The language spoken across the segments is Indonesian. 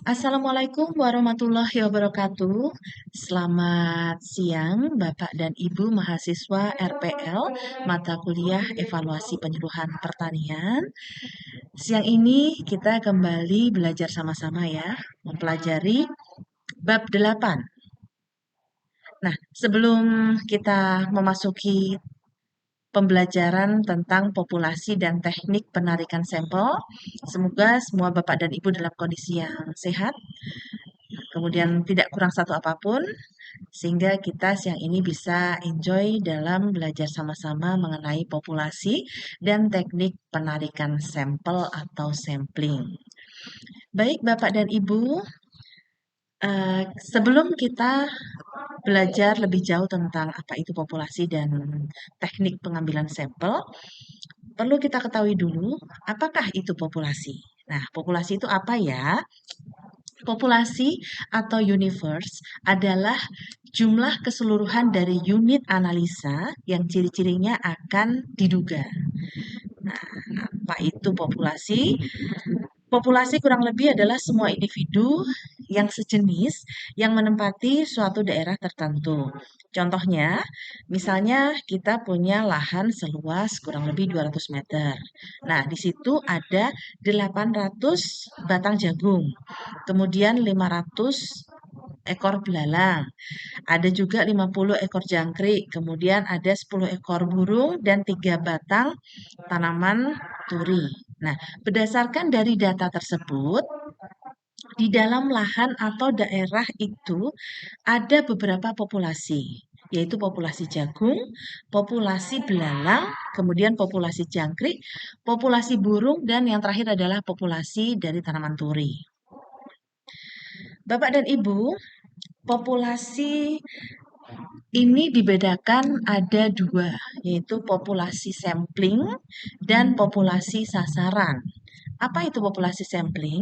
Assalamualaikum warahmatullahi wabarakatuh. Selamat siang, Bapak dan Ibu mahasiswa RPL, mata kuliah Evaluasi Penyuluhan Pertanian. Siang ini kita kembali belajar sama-sama ya, mempelajari bab 8. Nah, sebelum kita memasuki pembelajaran tentang populasi dan teknik penarikan sampel, semoga semua Bapak dan Ibu dalam kondisi yang sehat, kemudian tidak kurang satu apapun, sehingga kita siang ini bisa enjoy dalam belajar sama-sama mengenai populasi dan teknik penarikan sampel atau sampling. Baik Bapak dan Ibu, sebelum kita belajar lebih jauh tentang apa itu populasi dan teknik pengambilan sampel, perlu kita ketahui dulu apakah itu populasi. Nah, populasi itu apa ya? Populasi atau universe adalah jumlah keseluruhan dari unit analisa yang ciri-cirinya akan diduga. Nah, apa itu populasi? Populasi kurang lebih adalah semua individu yang sejenis yang menempati suatu daerah tertentu. Contohnya, misalnya kita punya lahan seluas kurang lebih 200 meter. Nah, di situ ada 800 batang jagung, kemudian 500 ekor belalang, ada juga 50 ekor jangkrik, kemudian ada 10 ekor burung dan 3 batang tanaman turi. Nah, berdasarkan dari data tersebut, di dalam lahan atau daerah itu ada beberapa populasi, yaitu populasi jagung, populasi belalang, kemudian populasi jangkrik, populasi burung, dan yang terakhir adalah populasi dari tanaman turi. Bapak dan Ibu, populasi ini dibedakan ada dua, yaitu populasi sampling dan populasi sasaran. Apa itu populasi sampling?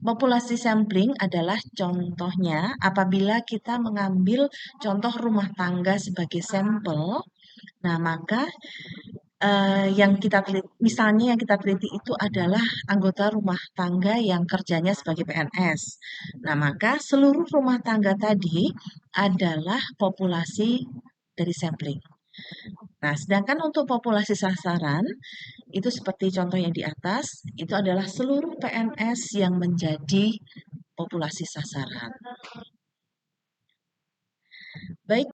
Populasi sampling adalah contohnya apabila kita mengambil contoh rumah tangga sebagai sampel. Nah, maka yang kita teliti, misalnya yang kita teliti itu adalah anggota rumah tangga yang kerjanya sebagai PNS. Nah, maka seluruh rumah tangga tadi adalah populasi dari sampling. Nah, sedangkan untuk populasi sasaran, itu seperti contoh yang di atas, itu adalah seluruh PNS yang menjadi populasi sasaran. Baik,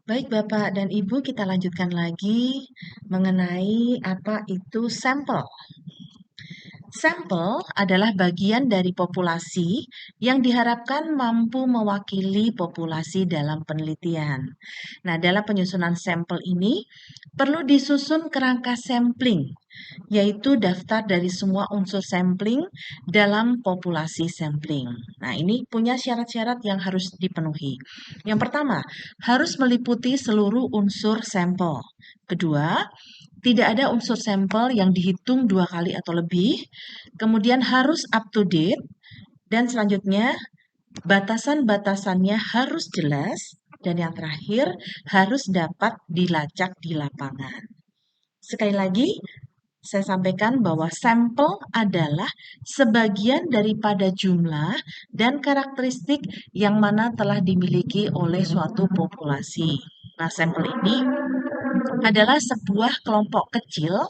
baik Bapak dan Ibu, kita lanjutkan lagi mengenai apa itu sampel. Sampel adalah bagian dari populasi yang diharapkan mampu mewakili populasi dalam penelitian. Nah, dalam penyusunan sampel ini perlu disusun kerangka sampling, yaitu daftar dari semua unsur sampling dalam populasi sampling. Nah, ini punya syarat-syarat yang harus dipenuhi. Yang pertama, harus meliputi seluruh unsur sampel. Kedua, tidak ada unsur sampel yang dihitung 2 kali atau lebih. Kemudian harus up to date. Dan selanjutnya, batasan-batasannya harus jelas. Dan yang terakhir, harus dapat dilacak di lapangan. Sekali lagi, saya sampaikan bahwa sampel adalah sebagian daripada jumlah dan karakteristik yang mana telah dimiliki oleh suatu populasi. Nah, sampel ini adalah sebuah kelompok kecil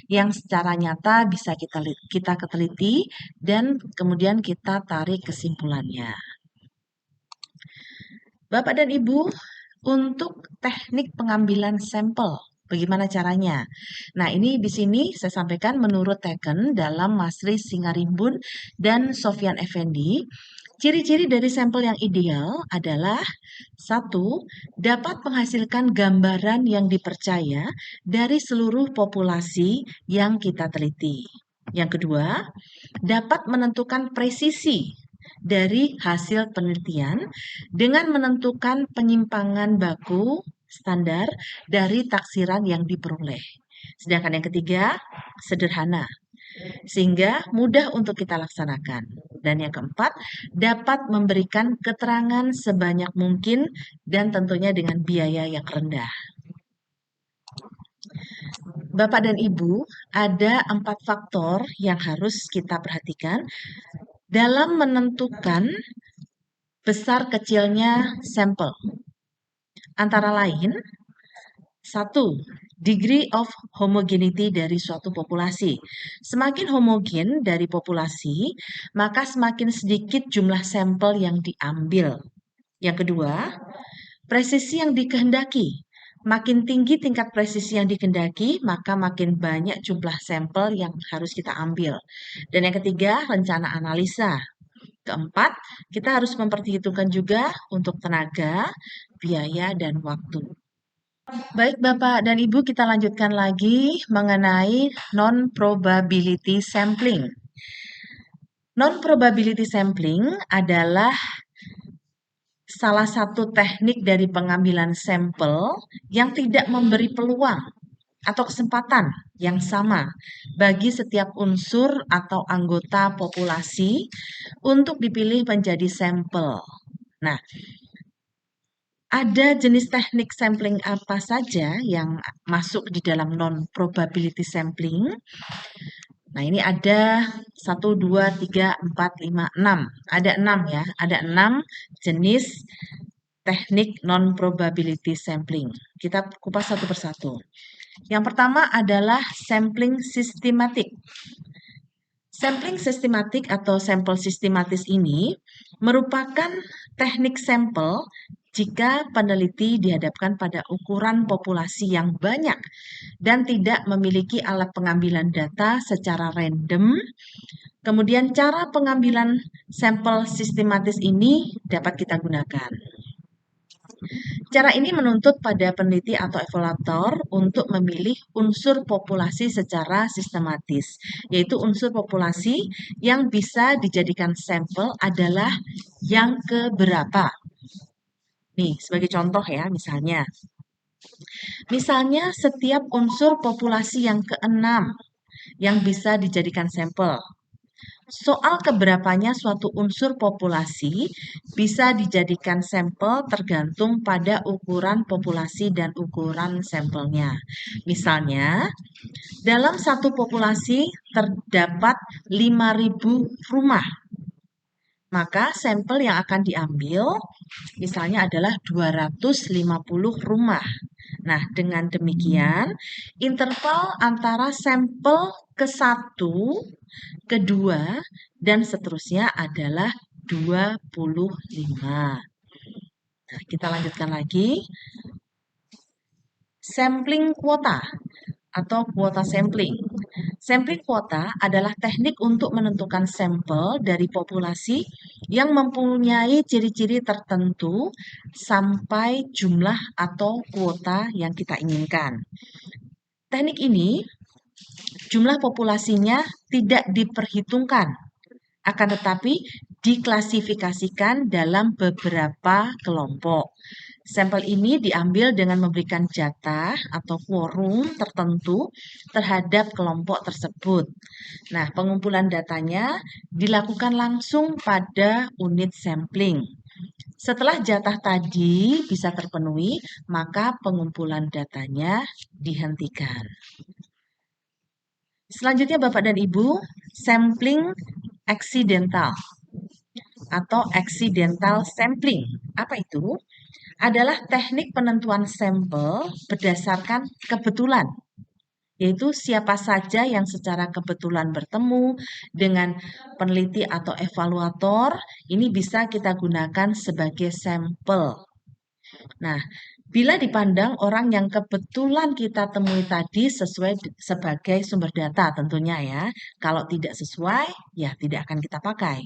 yang secara nyata bisa kita teliti dan kemudian kita tarik kesimpulannya. Bapak dan Ibu, untuk teknik pengambilan sampel, bagaimana caranya? Nah, ini di sini saya sampaikan menurut Teken dalam Masri Singarimbun dan Sofyan Effendi. Ciri-ciri dari sampel yang ideal adalah 1. Dapat menghasilkan gambaran yang dipercaya dari seluruh populasi yang kita teliti. Yang kedua, dapat menentukan presisi dari hasil penelitian dengan menentukan penyimpangan baku standar dari taksiran yang diperoleh. Sedangkan yang ketiga, sederhana, sehingga mudah untuk kita laksanakan. Dan yang keempat, dapat memberikan keterangan sebanyak mungkin dan tentunya dengan biaya yang rendah. Bapak dan Ibu, ada 4 faktor yang harus kita perhatikan dalam menentukan besar kecilnya sampel. Antara lain, 1. Degree of homogeneity dari suatu populasi. Semakin homogen dari populasi, maka semakin sedikit jumlah sampel yang diambil. Yang kedua, presisi yang dikehendaki. Makin tinggi tingkat presisi yang dikehendaki, maka makin banyak jumlah sampel yang harus kita ambil. Dan yang ketiga, rencana analisa. Keempat, kita harus memperhitungkan juga untuk tenaga, biaya, dan waktu. Baik Bapak dan Ibu, kita lanjutkan lagi mengenai non-probability sampling. Non-probability sampling adalah salah satu teknik dari pengambilan sampel yang tidak memberi peluang atau kesempatan yang sama bagi setiap unsur atau anggota populasi untuk dipilih menjadi sampel. Nah, ada jenis teknik sampling apa saja yang masuk di dalam non-probability sampling? Nah, ini ada 1, 2, 3, 4, 5, 6. Ada 6 ya, ada 6 jenis teknik non-probability sampling. Kita kupas satu persatu. Yang pertama adalah sampling sistematik. Sampling sistematik atau sampel sistematis ini merupakan teknik sampel jika peneliti dihadapkan pada ukuran populasi yang banyak dan tidak memiliki alat pengambilan data secara random. Kemudian cara pengambilan sampel sistematis ini dapat kita gunakan. Cara ini menuntut pada peneliti atau evaluator untuk memilih unsur populasi secara sistematis, yaitu unsur populasi yang bisa dijadikan sampel adalah yang keberapa. Nih, sebagai contoh ya, misalnya setiap unsur populasi yang keenam yang bisa dijadikan sampel. Soal keberapanya suatu unsur populasi bisa dijadikan sampel tergantung pada ukuran populasi dan ukuran sampelnya. Misalnya, dalam satu populasi terdapat 5.000 rumah. Maka sampel yang akan diambil misalnya adalah 250 rumah. Nah, dengan demikian, interval antara sampel ke-1, kedua, dan seterusnya adalah 25. Nah, kita lanjutkan lagi. Sampling kuota atau kuota sampling. Sampling kuota adalah teknik untuk menentukan sampel dari populasi yang mempunyai ciri-ciri tertentu sampai jumlah atau kuota yang kita inginkan. Teknik ini jumlah populasinya tidak diperhitungkan, akan tetapi diklasifikasikan dalam beberapa kelompok. Sampel ini diambil dengan memberikan jatah atau quorum tertentu terhadap kelompok tersebut. Nah, pengumpulan datanya dilakukan langsung pada unit sampling. Setelah jatah tadi bisa terpenuhi, maka pengumpulan datanya dihentikan. Selanjutnya Bapak dan Ibu, sampling accidental atau accidental sampling. Apa itu? Adalah teknik penentuan sampel berdasarkan kebetulan, yaitu siapa saja yang secara kebetulan bertemu dengan peneliti atau evaluator, ini bisa kita gunakan sebagai sampel. Nah, bila dipandang orang yang kebetulan kita temui tadi sesuai sebagai sumber data tentunya ya, kalau tidak sesuai, ya tidak akan kita pakai.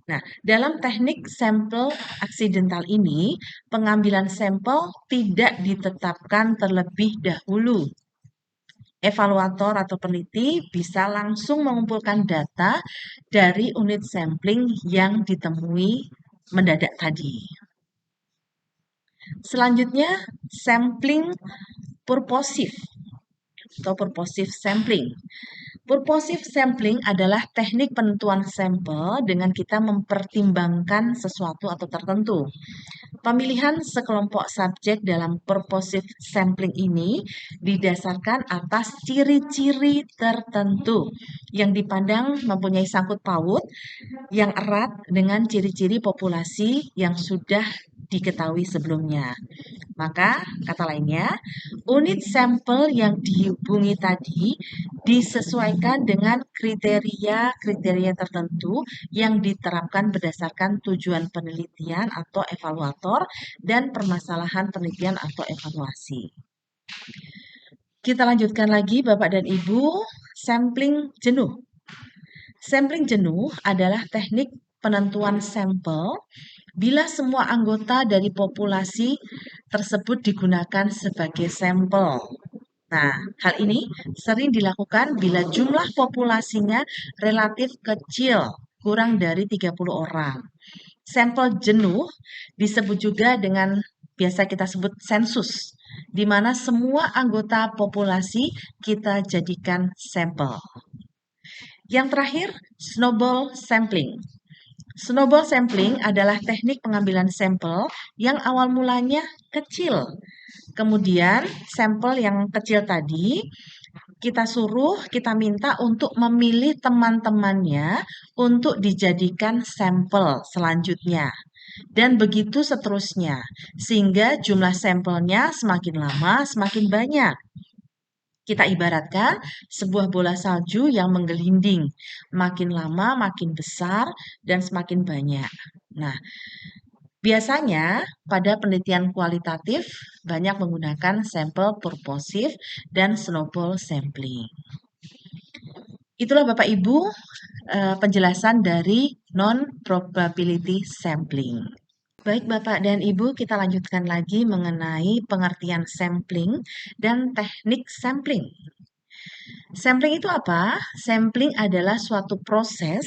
Nah, dalam teknik sampel accidental ini, pengambilan sampel tidak ditetapkan terlebih dahulu. Evaluator atau peneliti bisa langsung mengumpulkan data dari unit sampling yang ditemui mendadak tadi. Selanjutnya, sampling purposive atau purposive sampling. Purposive sampling adalah teknik penentuan sampel dengan kita mempertimbangkan sesuatu atau tertentu. Pemilihan sekelompok subjek dalam purposive sampling ini didasarkan atas ciri-ciri tertentu yang dipandang mempunyai sangkut paut yang erat dengan ciri-ciri populasi yang sudah diketahui sebelumnya. Maka, kata lainnya, unit sampel yang dihubungi tadi disesuaikan dengan kriteria-kriteria tertentu yang diterapkan berdasarkan tujuan penelitian atau evaluator dan permasalahan penelitian atau evaluasi. Kita lanjutkan lagi Bapak dan Ibu, sampling jenuh. Sampling jenuh adalah teknik penentuan sampel bila semua anggota dari populasi tersebut digunakan sebagai sampel. Nah, hal ini sering dilakukan bila jumlah populasinya relatif kecil, kurang dari 30 orang. Sampel jenuh disebut juga dengan biasa kita sebut sensus, di mana semua anggota populasi kita jadikan sampel. Yang terakhir, snowball sampling. Snowball sampling adalah teknik pengambilan sampel yang awal mulanya kecil. Kemudian sampel yang kecil tadi kita minta untuk memilih teman-temannya untuk dijadikan sampel selanjutnya. Dan begitu seterusnya, sehingga jumlah sampelnya semakin lama semakin banyak. Kita ibaratkan sebuah bola salju yang menggelinding, makin lama makin besar dan semakin banyak. Nah, biasanya pada penelitian kualitatif banyak menggunakan sampel purposive dan snowball sampling. Itulah Bapak Ibu penjelasan dari non-probability sampling. Baik Bapak dan Ibu, kita lanjutkan lagi mengenai pengertian sampling dan teknik sampling. Sampling itu apa? Sampling adalah suatu proses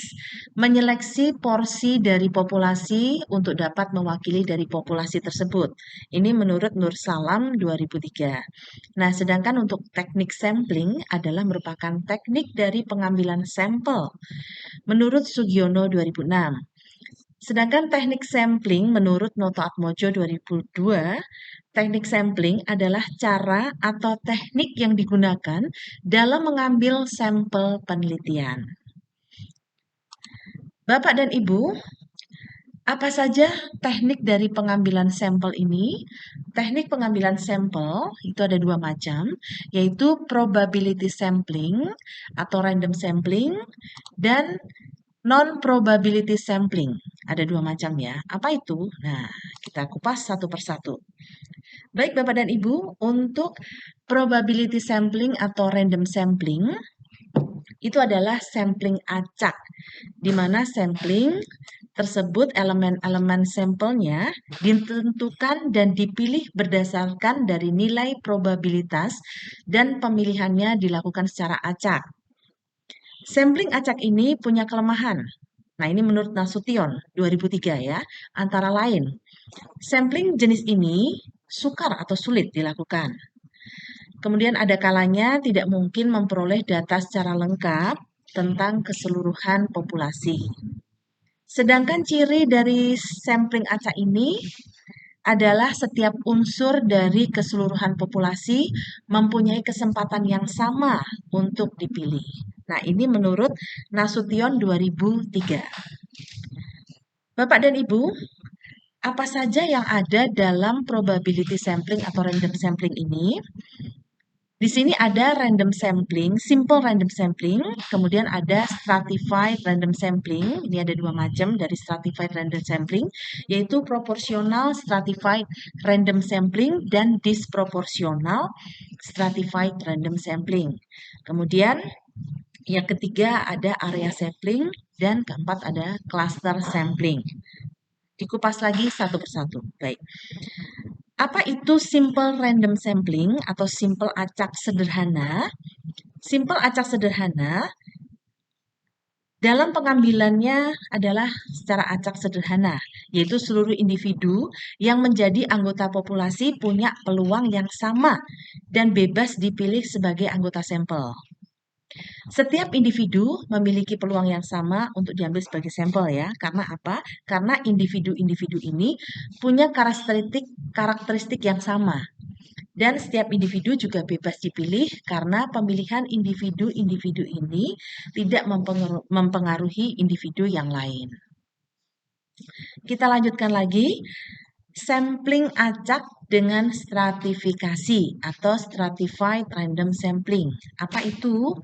menyeleksi porsi dari populasi untuk dapat mewakili dari populasi tersebut. Ini menurut Nur Salam 2003. Nah, sedangkan untuk teknik sampling adalah merupakan teknik dari pengambilan sampel menurut Sugiono 2006. Sedangkan teknik sampling menurut Noto Atmojo 2002, teknik sampling adalah cara atau teknik yang digunakan dalam mengambil sampel penelitian. Bapak dan Ibu, apa saja teknik dari pengambilan sampel ini? Teknik pengambilan sampel itu ada dua macam, yaitu probability sampling atau random sampling dan non-probability sampling. Ada dua macam ya. Apa itu? Nah, kita kupas satu persatu. Baik Bapak dan Ibu, untuk probability sampling atau random sampling, itu adalah sampling acak, di mana sampling tersebut elemen-elemen sampelnya ditentukan dan dipilih berdasarkan dari nilai probabilitas dan pemilihannya dilakukan secara acak. Sampling acak ini punya kelemahan. Nah, ini menurut Nasution 2003 ya. Antara lain, sampling jenis ini sukar atau sulit dilakukan. Kemudian ada kalanya tidak mungkin memperoleh data secara lengkap tentang keseluruhan populasi. Sedangkan ciri dari sampling acak ini adalah setiap unsur dari keseluruhan populasi mempunyai kesempatan yang sama untuk dipilih. Nah, ini menurut Nasution 2003. Bapak dan Ibu, apa saja yang ada dalam probability sampling atau random sampling ini? Di sini ada random sampling, simple random sampling, kemudian ada stratified random sampling. Ini ada dua macam dari stratified random sampling, yaitu proportional stratified random sampling dan disproportional stratified random sampling. Kemudian yang ketiga ada area sampling dan keempat ada cluster sampling. Dikupas lagi satu persatu. Baik. Apa itu simple random sampling atau simple acak sederhana? Simple acak sederhana dalam pengambilannya adalah secara acak sederhana, yaitu seluruh individu yang menjadi anggota populasi punya peluang yang sama dan bebas dipilih sebagai anggota sampel. Setiap individu memiliki peluang yang sama untuk diambil sebagai sampel ya. Karena apa? Karena individu-individu ini punya karakteristik yang sama. Dan setiap individu juga bebas dipilih karena pemilihan individu-individu ini tidak mempengaruhi individu yang lain. Kita lanjutkan lagi, sampling acak dengan stratifikasi atau stratified random sampling. Apa itu?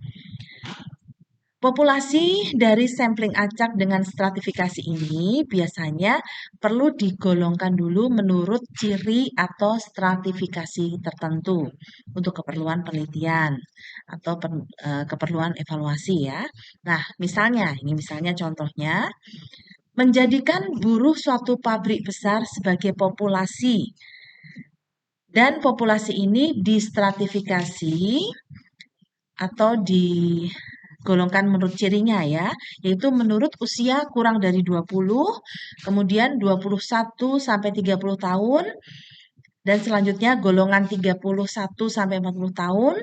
Populasi dari sampling acak dengan stratifikasi ini biasanya perlu digolongkan dulu menurut ciri atau stratifikasi tertentu untuk keperluan penelitian atau keperluan evaluasi ya. Nah, misalnya contohnya, menjadikan buruh suatu pabrik besar sebagai populasi dan populasi ini distratifikasi atau digolongkan menurut cirinya ya, yaitu menurut usia kurang dari 20, kemudian 21 sampai 30 tahun, dan selanjutnya golongan 31 sampai 40 tahun,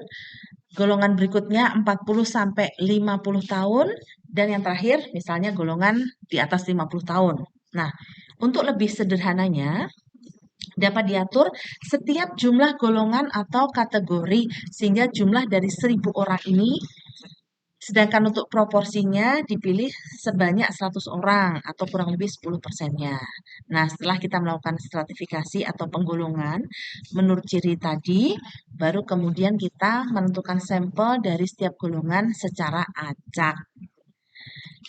golongan berikutnya 40 sampai 50 tahun, dan yang terakhir misalnya golongan di atas 50 tahun. Nah, untuk lebih sederhananya, dapat diatur setiap jumlah golongan atau kategori sehingga jumlah dari 1.000 orang ini, sedangkan untuk proporsinya dipilih sebanyak 100 orang atau kurang lebih 10%-nya. Nah, setelah kita melakukan stratifikasi atau penggolongan menurut ciri tadi, baru kemudian kita menentukan sampel dari setiap golongan secara acak.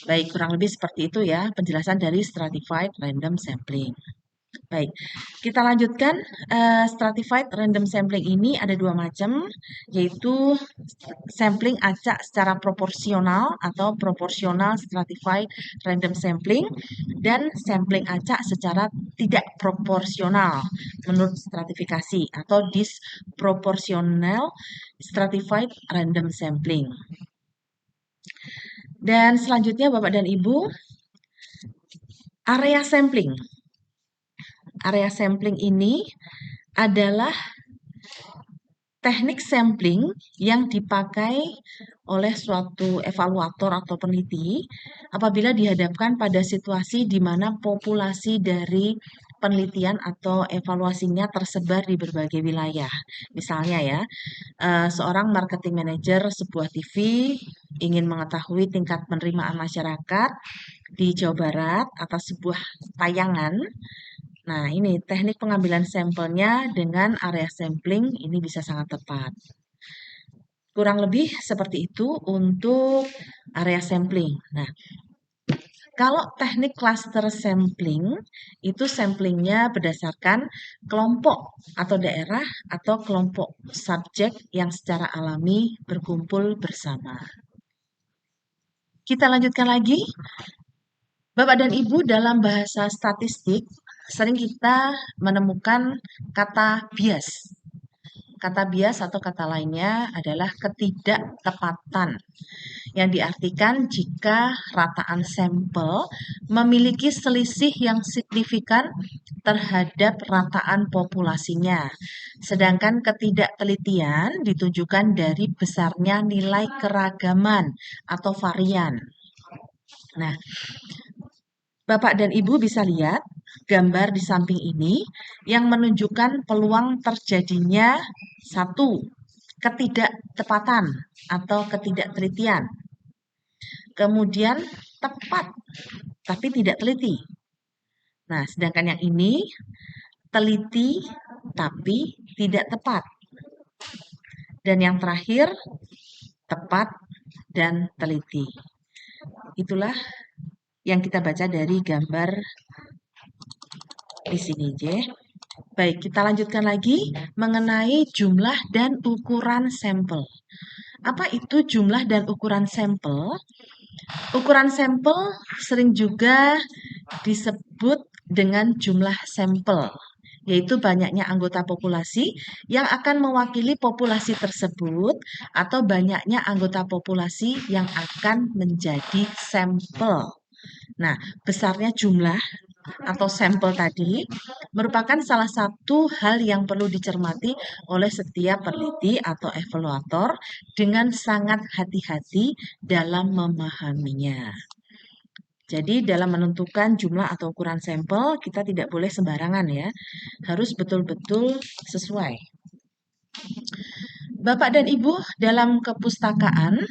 Baik, kurang lebih seperti itu ya penjelasan dari stratified random sampling. Baik, kita lanjutkan. Stratified random sampling ini ada dua macam, yaitu sampling acak secara proporsional atau proporsional stratified random sampling, dan sampling acak secara tidak proporsional menurut stratifikasi atau disproportional stratified random sampling. Dan selanjutnya Bapak dan Ibu, area sampling. Area sampling ini adalah teknik sampling yang dipakai oleh suatu evaluator atau peneliti apabila dihadapkan pada situasi di mana populasi dari penelitian atau evaluasinya tersebar di berbagai wilayah. Misalnya ya, seorang marketing manager sebuah TV ingin mengetahui tingkat penerimaan masyarakat di Jawa Barat atas sebuah tayangan. Nah, ini teknik pengambilan sampelnya dengan area sampling ini bisa sangat tepat. Kurang lebih seperti itu untuk area sampling. Nah, kalau teknik cluster sampling, itu samplingnya berdasarkan kelompok atau daerah atau kelompok subjek yang secara alami berkumpul bersama. Kita lanjutkan lagi. Bapak dan Ibu, dalam bahasa statistik, sering kita menemukan kata bias. Kata bias atau kata lainnya adalah ketidaktepatan, yang diartikan jika rataan sampel memiliki selisih yang signifikan terhadap rataan populasinya. Sedangkan ketidaktelitian ditunjukkan dari besarnya nilai keragaman atau varian. Nah, Bapak dan Ibu bisa lihat gambar di samping ini yang menunjukkan peluang terjadinya satu, ketidaktepatan atau ketidaktelitian. Kemudian tepat, tapi tidak teliti. Nah, sedangkan yang ini teliti, tapi tidak tepat. Dan yang terakhir, tepat dan teliti. Itulah yang kita baca dari gambar di sini, J. Baik, kita lanjutkan lagi mengenai jumlah dan ukuran sampel. Apa itu jumlah dan ukuran sampel? Ukuran sampel sering juga disebut dengan jumlah sampel, yaitu banyaknya anggota populasi yang akan mewakili populasi tersebut atau banyaknya anggota populasi yang akan menjadi sampel. Nah, besarnya jumlah atau sampel tadi merupakan salah satu hal yang perlu dicermati oleh setiap peneliti atau evaluator dengan sangat hati-hati dalam memahaminya. Jadi dalam menentukan jumlah atau ukuran sampel, kita tidak boleh sembarangan ya. Harus betul-betul sesuai. Bapak dan Ibu, dalam kepustakaan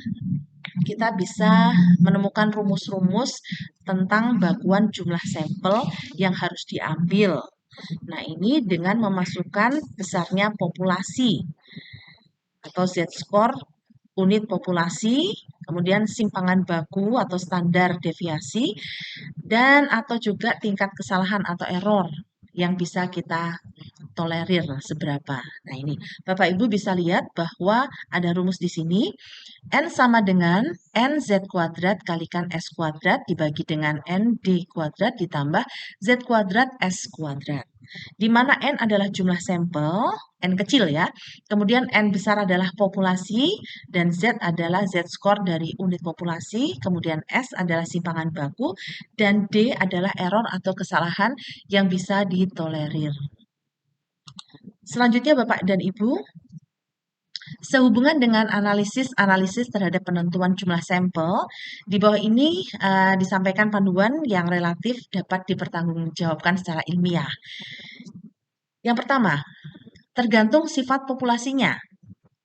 kita bisa menemukan rumus-rumus tentang bagian jumlah sampel yang harus diambil. Nah, ini dengan memasukkan besarnya populasi atau Z-score unit populasi, kemudian simpangan baku atau standar deviasi, dan atau juga tingkat kesalahan atau error yang bisa kita tolerir seberapa. Nah ini, Bapak Ibu bisa lihat bahwa ada rumus di sini. N sama dengan NZ kuadrat kalikan S kuadrat dibagi dengan ND kuadrat ditambah Z kuadrat S kuadrat. Di mana N adalah jumlah sampel, N kecil ya. Kemudian N besar adalah populasi dan Z adalah Z-score dari unit populasi. Kemudian S adalah simpangan baku dan D adalah error atau kesalahan yang bisa ditolerir. Selanjutnya Bapak dan Ibu, sehubungan dengan analisis terhadap penentuan jumlah sampel, di bawah ini disampaikan panduan yang relatif dapat dipertanggungjawabkan secara ilmiah. Yang pertama, tergantung sifat populasinya.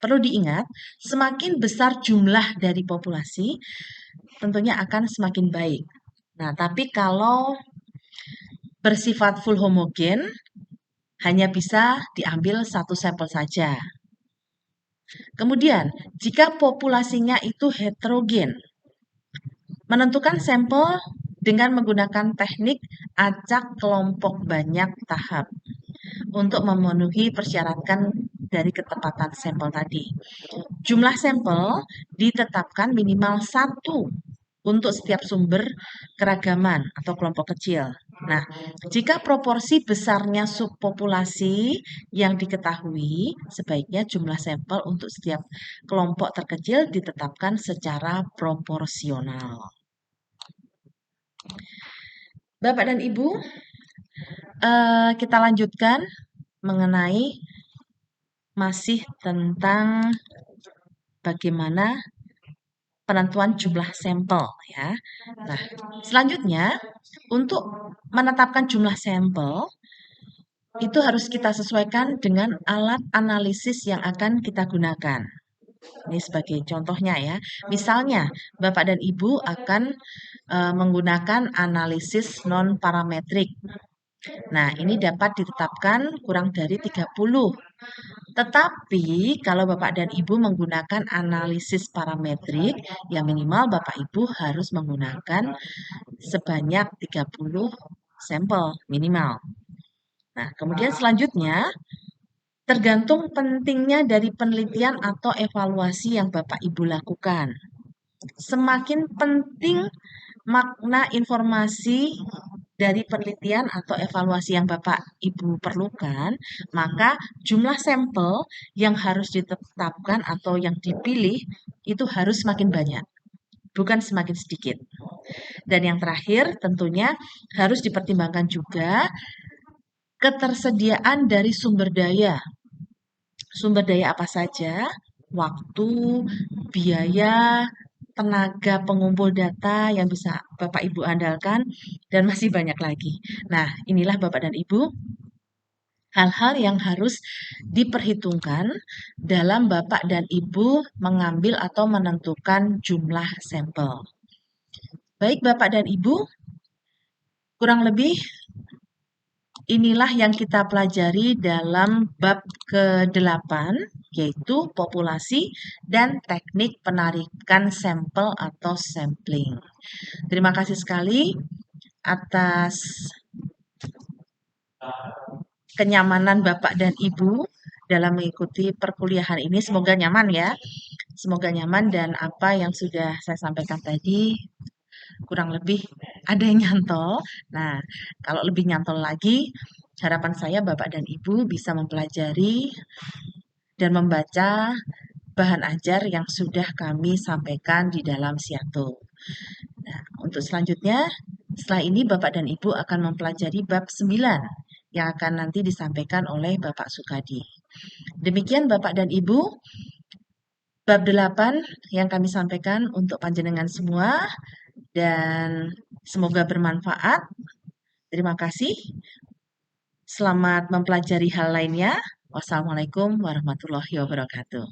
Perlu diingat, semakin besar jumlah dari populasi, tentunya akan semakin baik. Nah, tapi kalau bersifat full homogen, hanya bisa diambil satu sampel saja. Kemudian, jika populasinya itu heterogen, menentukan sampel dengan menggunakan teknik acak kelompok banyak tahap untuk memenuhi persyaratan dari ketepatan sampel tadi. Jumlah sampel ditetapkan minimal 1 untuk setiap sumber keragaman atau kelompok kecil. Nah, jika proporsi besarnya subpopulasi yang diketahui, sebaiknya jumlah sampel untuk setiap kelompok terkecil ditetapkan secara proporsional. Bapak dan Ibu, kita lanjutkan mengenai masih tentang bagaimana penentuan jumlah sampel ya. Nah, selanjutnya untuk menetapkan jumlah sampel itu harus kita sesuaikan dengan alat analisis yang akan kita gunakan. Ini sebagai contohnya ya. Misalnya, Bapak dan Ibu akan menggunakan analisis non-parametrik. Nah, ini dapat ditetapkan kurang dari 30. Tetapi kalau Bapak dan Ibu menggunakan analisis parametrik, ya minimal Bapak Ibu harus menggunakan sebanyak 30 sampel minimal. Nah, kemudian selanjutnya, tergantung pentingnya dari penelitian atau evaluasi yang Bapak Ibu lakukan. Semakin penting makna informasi dari penelitian atau evaluasi yang Bapak Ibu perlukan, maka jumlah sampel yang harus ditetapkan atau yang dipilih itu harus semakin banyak, bukan semakin sedikit. Dan yang terakhir tentunya harus dipertimbangkan juga ketersediaan dari sumber daya. Sumber daya apa saja? Waktu, biaya, tenaga pengumpul data yang bisa Bapak Ibu andalkan, dan masih banyak lagi. Nah, inilah Bapak dan Ibu, hal-hal yang harus diperhitungkan dalam Bapak dan Ibu mengambil atau menentukan jumlah sampel. Baik Bapak dan Ibu, kurang lebih inilah yang kita pelajari dalam bab ke-8, yaitu populasi dan teknik penarikan sampel atau sampling. Terima kasih sekali atas kenyamanan Bapak dan Ibu dalam mengikuti perkuliahan ini. Semoga nyaman ya. Semoga nyaman dan apa yang sudah saya sampaikan tadi kurang lebih ada yang nyantol. Nah, kalau lebih nyantol lagi, harapan saya Bapak dan Ibu bisa mempelajari dan membaca bahan ajar yang sudah kami sampaikan di dalam Siato. Nah, untuk selanjutnya, Setelah ini Bapak dan Ibu akan mempelajari bab 9 yang akan nanti disampaikan oleh Bapak Sukadi. Demikian Bapak dan Ibu, bab 8 yang kami sampaikan untuk panjenengan semua dan semoga bermanfaat. Terima kasih. Selamat mempelajari hal lainnya. Wassalamualaikum warahmatullahi wabarakatuh.